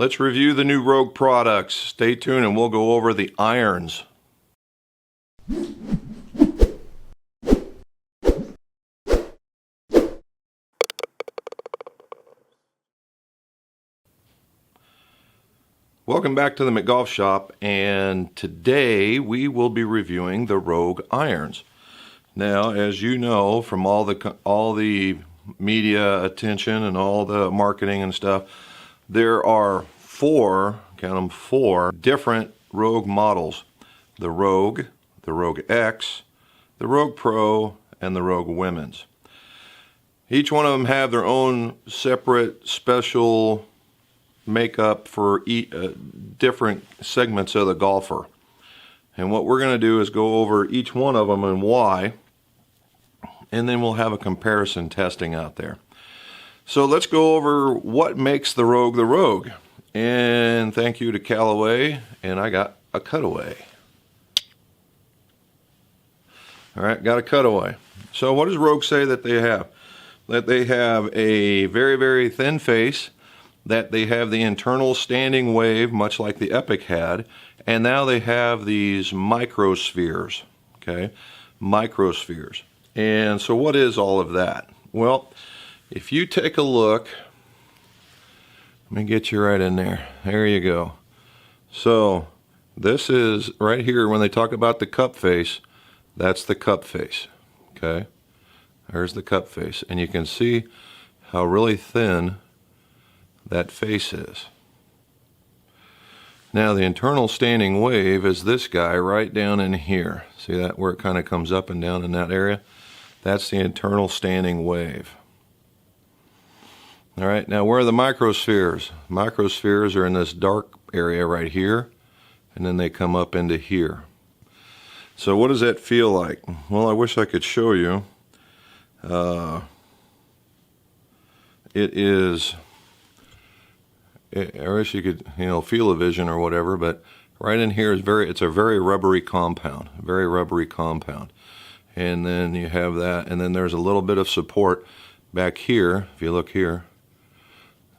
Let's review the new Rogue products. Stay tuned and we'll go over the irons. Welcome back to the McGolf shop, and today we will be reviewing the Rogue Irons. Now, as you know from all the media attention and all the marketing and stuff, there are four different Rogue models. The Rogue X, the Rogue Pro, and the Rogue Women's. Each one of them have their own separate special makeup for different segments of the golfer. And what we're going to do is go over each one of them and why, and then we'll have a comparison testing out there. So let's go over what makes the Rogue. And thank you to Callaway, and I got a cutaway. Alright, got a cutaway. So what does Rogue say that they have? That they have a very, very thin face, that they have the internal standing wave, much like the Epic had, and now they have these Microspheres, okay? Microspheres. And so what is all of that? Well, if you take a look, let me get you right in there. There you go. So this is right here when they talk about the cup face, that's the cup face, okay? There's the cup face, and you can see how really thin that face is. Now the internal standing wave is this guy right down in here. See that where it kind of comes up and down in that area? That's the internal standing wave. Alright, now where are the Microspheres? Microspheres are in this dark area right here, and then they come up into here. So what does that feel like? Well, I wish I could show you. I wish you could, feel a vision or whatever, but right in here is it's a very rubbery compound, And then you have that, and then there's a little bit of support back here, if you look here,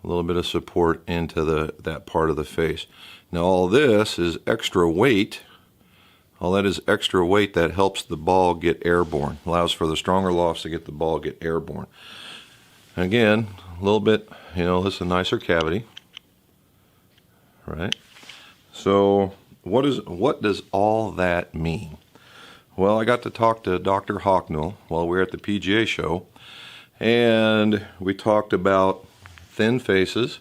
a little bit of support into that part of the face. Now all this is extra weight. All that is extra weight that helps the ball get airborne, allows for the stronger lofts to get the ball get airborne. Again, a little bit, this is a nicer cavity. Right? So what does all that mean? Well, I got to talk to Dr. Hocknell while we were at the PGA show, and we talked about thin faces,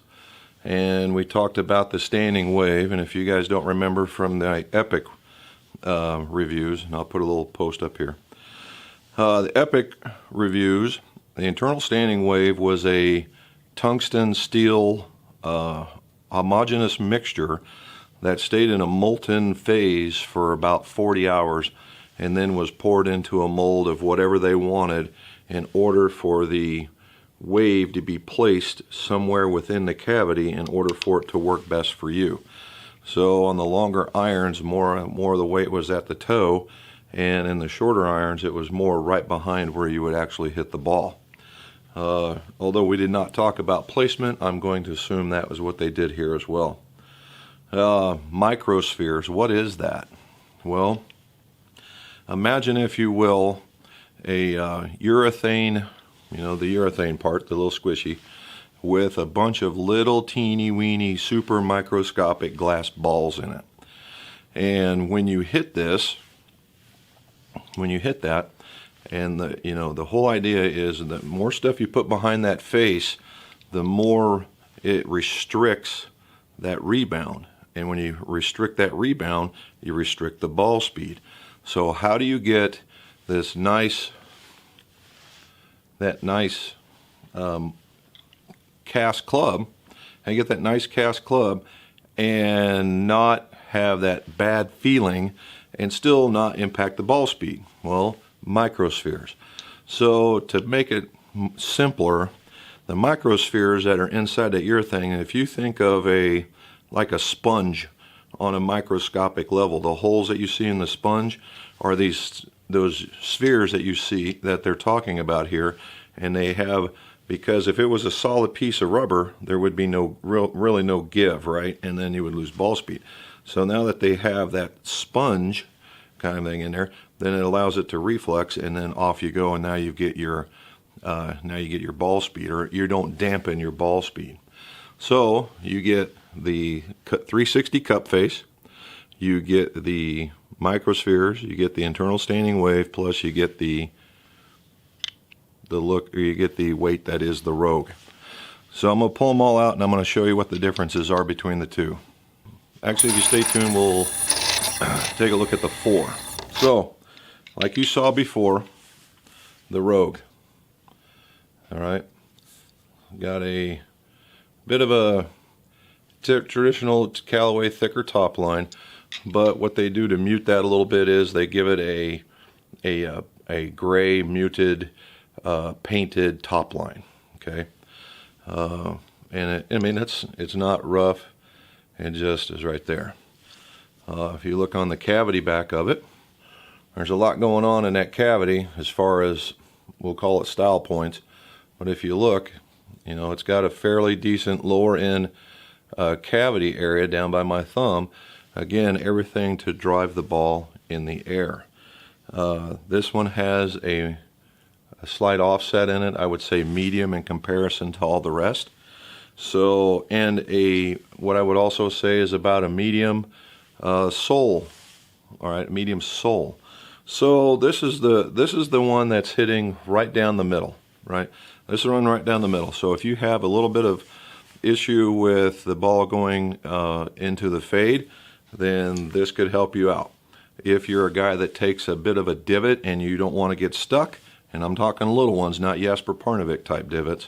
and we talked about the standing wave. And if you guys don't remember from the Epic reviews, and I'll put a little post up here, the Epic reviews, the internal standing wave was a tungsten steel homogeneous mixture that stayed in a molten phase for about 40 hours and then was poured into a mold of whatever they wanted in order for the wave to be placed somewhere within the cavity in order for it to work best for you. So on the longer irons, more of the weight was at the toe, and in the shorter irons it was more right behind where you would actually hit the ball. Although we did not talk about placement, I'm going to assume that was what they did here as well. Microspheres, what is that? Well, imagine, if you will, a urethane, the urethane part, the little squishy, with a bunch of little teeny weeny super microscopic glass balls in it. And when you hit that, and the whole idea is that the more stuff you put behind that face, the more it restricts that rebound. And when you restrict that rebound, you restrict the ball speed. So how do you get this nice cast club, how you get that nice cast club and not have that bad feeling and still not impact the ball speed? Well, Microspheres. So to make it simpler, the Microspheres that are inside the urethane, if you think of like a sponge on a microscopic level, the holes that you see in the sponge are those spheres that you see that they're talking about here, and they have because if it was a solid piece of rubber, there would be really no give, right? And then you would lose ball speed. So now that they have that sponge kind of thing in there, then it allows it to reflex, and then off you go, and now you get your ball speed, or you don't dampen your ball speed. So you get the 360 cup face, you get the Microspheres, you get the internal standing wave, plus you get the look, or you get the weight that is the Rogue. So I'm going to pull them all out, and I'm going to show you what the differences are between the two. Actually, if you stay tuned, we'll take a look at the 4. So, like you saw before, the Rogue. Alright, got a bit of a traditional Callaway thicker top line, but what they do to mute that a little bit is they give it a gray muted painted top line. Okay, and it's not rough. It just is right there. If you look on the cavity back of it, there's a lot going on in that cavity as far as, we'll call it style points. But if you look, it's got a fairly decent lower end cavity area down by my thumb. Again, everything to drive the ball in the air. This one has a slight offset in it. I would say medium in comparison to all the rest. So, and what I would also say is about a medium sole. All right, medium sole. So this is the one that's hitting right down the middle, right? This is one right down the middle. So if you have a little bit of issue with the ball going into the fade, then this could help you out. If you're a guy that takes a bit of a divot and you don't want to get stuck, and I'm talking little ones, not Jasper Parnevik type divots,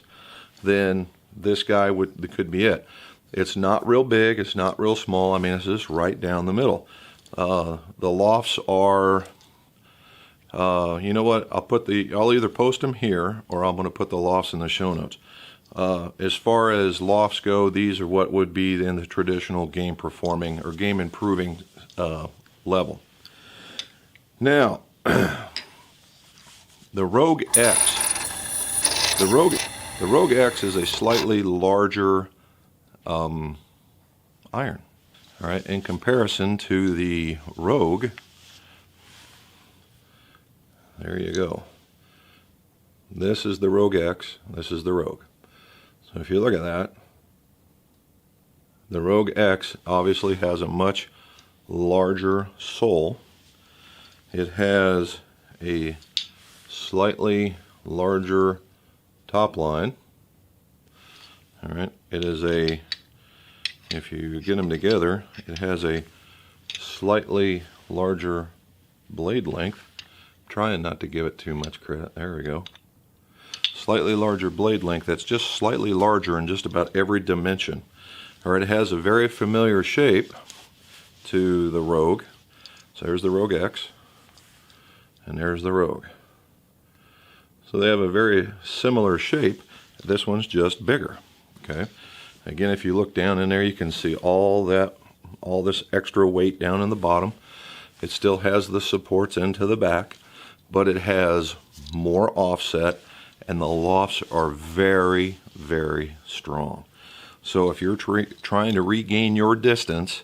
then this guy could be it. It's not real big, it's not real small. I mean, it's just right down the middle. The lofts are, you know what? I'll either post them here, or I'm going to put the lofts in the show notes. As far as lofts go, these are what would be in the traditional game performing or game improving level. Now, the Rogue X. The Rogue X is a slightly larger iron. All right, in comparison to the Rogue, there you go. This is the Rogue X, this is the Rogue. So if you look at that, the Rogue X obviously has a much larger sole. It has a slightly larger top line. All right, it is if you get them together, it has a slightly larger blade length. I'm trying not to give it too much credit. There we go. Slightly larger blade length. That's just slightly larger in just about every dimension. All right, it has a very familiar shape to the Rogue. So there's the Rogue X, and there's the Rogue. So they have a very similar shape. This one's just bigger. Okay. Again, if you look down in there, you can see all this extra weight down in the bottom. It still has the supports into the back, but it has more offset, and the lofts are very, very strong. So if you're trying to regain your distance,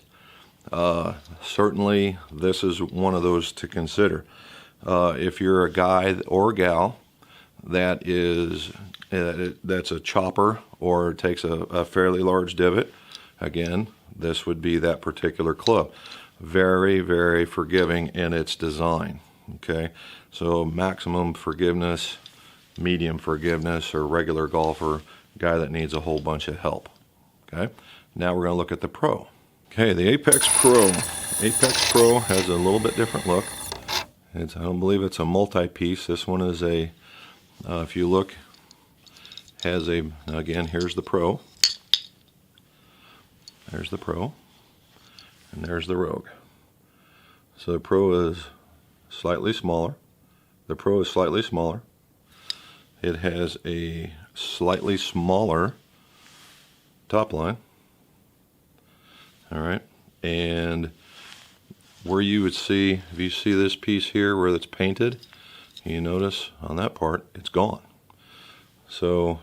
certainly this is one of those to consider. If you're a guy or gal that's a chopper or takes a fairly large divot, again, this would be that particular club. Very, very forgiving in its design. Okay, so maximum forgiveness, medium forgiveness, or regular golfer, guy that needs a whole bunch of help. Okay, now we're going to look at the Pro. Okay, the Apex Pro. Apex Pro has a little bit different look. I don't believe it's a multi-piece. This one is if you look, again, here's the Pro. There's the Pro. And there's the Rogue. So the Pro is slightly smaller. The Pro is slightly smaller. It has a slightly smaller top line. All right. And where you would see, if you see this piece here where it's painted, you notice on that part it's gone. So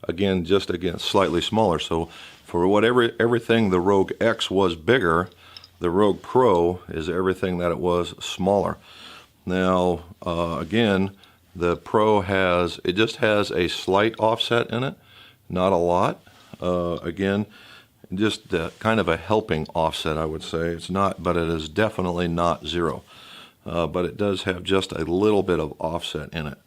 again, just again, slightly smaller. So for whatever everything the Rogue X was bigger, the Rogue Pro is everything that it was smaller. Now, again, the Pro just has a slight offset in it, not a lot. Again, just kind of a helping offset, I would say. It's not, but it is definitely not zero. But it does have just a little bit of offset in it.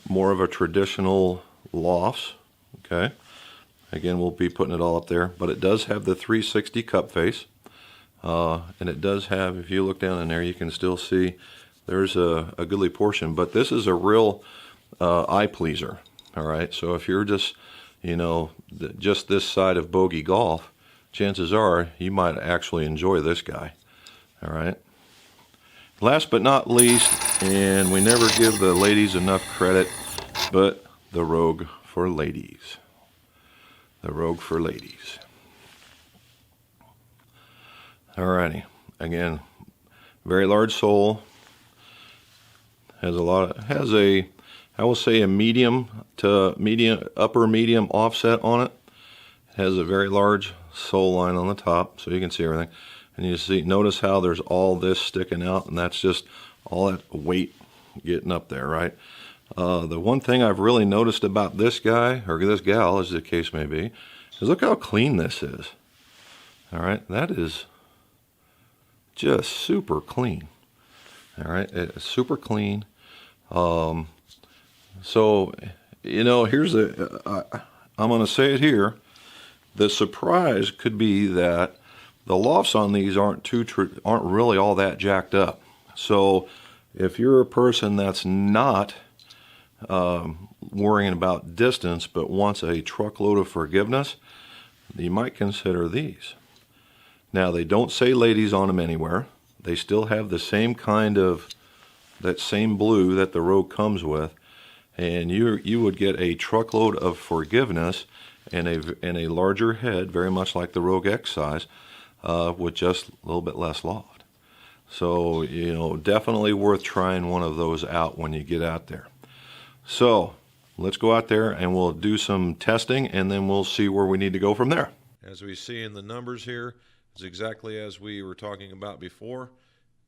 More of a traditional lofts, okay? Again, we'll be putting it all up there, but it does have the 360 cup face. And it does have, if you look down in there, you can still see there's a goodly portion. But this is a real eye pleaser, all right? So if you're just, you know, just this side of bogey golf, chances are you might actually enjoy this guy, all right? Last but not least, and we never give the ladies enough credit, but the Rogue for ladies. The Rogue for ladies. Alrighty, again, very large sole. Has I will say a medium to upper medium offset on it. It has a very large sole line on the top, so you can see everything. And you see, notice how there's all this sticking out, and that's just all that weight getting up there, right? The one thing I've really noticed about this guy, or this gal, as the case may be, is look how clean this is. All right, that is just super clean. All right, it's super clean. So, you know, here's I'm going to say it here. The surprise could be that the lofts on these aren't really all that jacked up. So if you're a person that's not worrying about distance but wants a truckload of forgiveness, you might consider these. Now, they don't say ladies on them anywhere. They still have the same kind of, that same blue that the Rogue comes with, and you would get a truckload of forgiveness and a larger head, very much like the Rogue X size, with just a little bit less loft. So, you know, definitely worth trying one of those out when you get out there. So let's go out there and we'll do some testing, and then we'll see where we need to go from there. As we see in the numbers here, it's exactly as we were talking about before.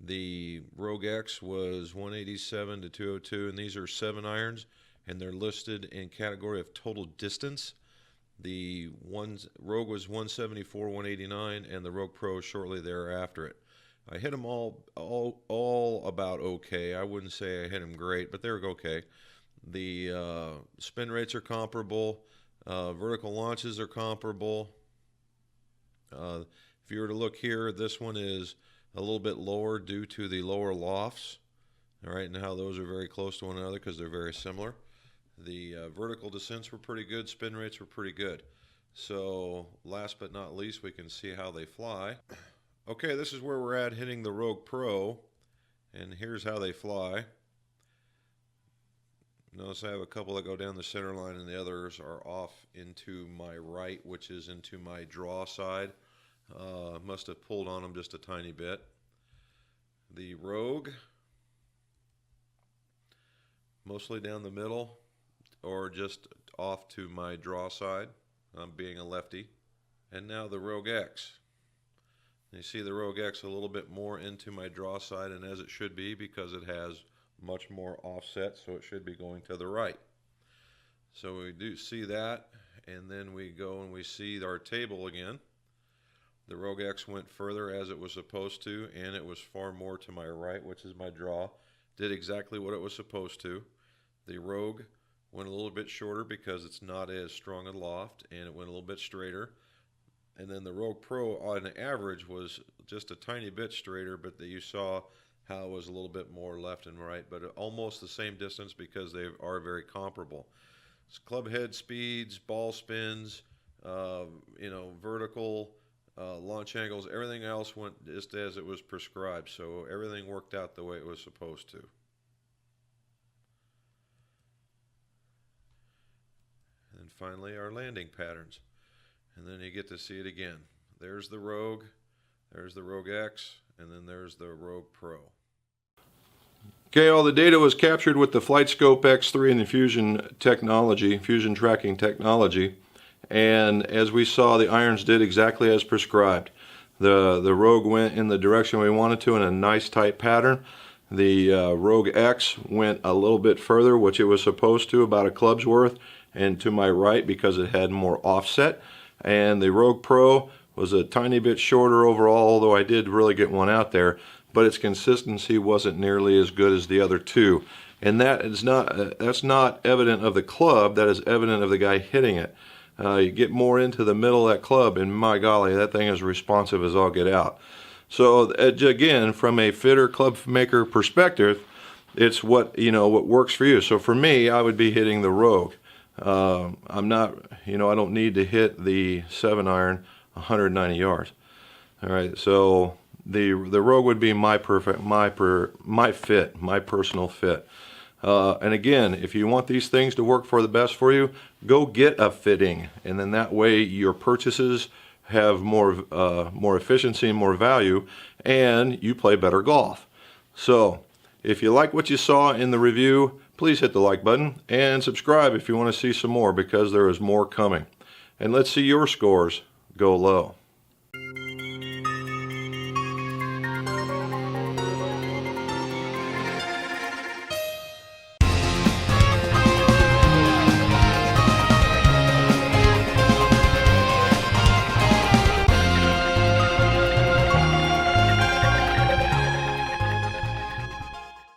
The Rogue X was 187 to 202, and these are 7 irons, and they're listed in category of total distance. The Rogue was 174, 189, and the Rogue Pro shortly thereafter it. I hit them all about okay. I wouldn't say I hit them great, but they're okay. The spin rates are comparable. Vertical launches are comparable. If you were to look here, this one is a little bit lower due to the lower lofts. All right, and how those are very close to one another because they're very similar. The vertical descents were pretty good. Spin rates were pretty good. So last but not least, we can see how they fly. Okay, this is where we're at hitting the Rogue Pro, and here's how they fly. Notice I have a couple that go down the center line, and the others are off into my right, which is into my draw side. Must have pulled on them just a tiny bit. The Rogue, mostly down the middle, or just off to my draw side. I'm being a lefty. And now the Rogue X. You see the Rogue X a little bit more into my draw side, and as it should be, because it has much more offset, so it should be going to the right. So we do see that, and then we go and we see our table again. The Rogue X went further as it was supposed to, and it was far more to my right, which is my draw. Did exactly what it was supposed to. The Rogue went a little bit shorter because it's not as strong a loft, and it went a little bit straighter. And then the Rogue Pro on average was just a tiny bit straighter, but you saw how it was a little bit more left and right, but almost the same distance because they are very comparable. It's club head speeds, ball spins, vertical, launch angles, everything else went just as it was prescribed. So everything worked out the way it was supposed to. And finally, our landing patterns. And then you get to see it again. There's the Rogue X, and then there's the Rogue Pro. Okay, all the data was captured with the FlightScope X3 and the fusion tracking technology. And as we saw, the irons did exactly as prescribed. The Rogue went in the direction we wanted to in a nice tight pattern. The Rogue X went a little bit further, which it was supposed to, about a club's worth, and to my right because it had more offset. And the Rogue Pro was a tiny bit shorter overall, although I did really get one out there, but its consistency wasn't nearly as good as the other two. And that's not evident of the club, that is evident of the guy hitting it. You get more into the middle of that club, and my golly, that thing is responsive as all get out. So again, from a fitter club maker perspective, it's what works for you. So for me, I would be hitting the Rogue. I'm not, I don't need to hit the 7-iron 190 yards. All right, so the Rogue would be my fit, my personal fit. And again, if you want these things to work for the best for you, go get a fitting, and then that way your purchases have more efficiency and more value, and you play better golf. So if you like what you saw in the review, please hit the like button and subscribe if you want to see some more, because there is more coming. And let's see your scores go low.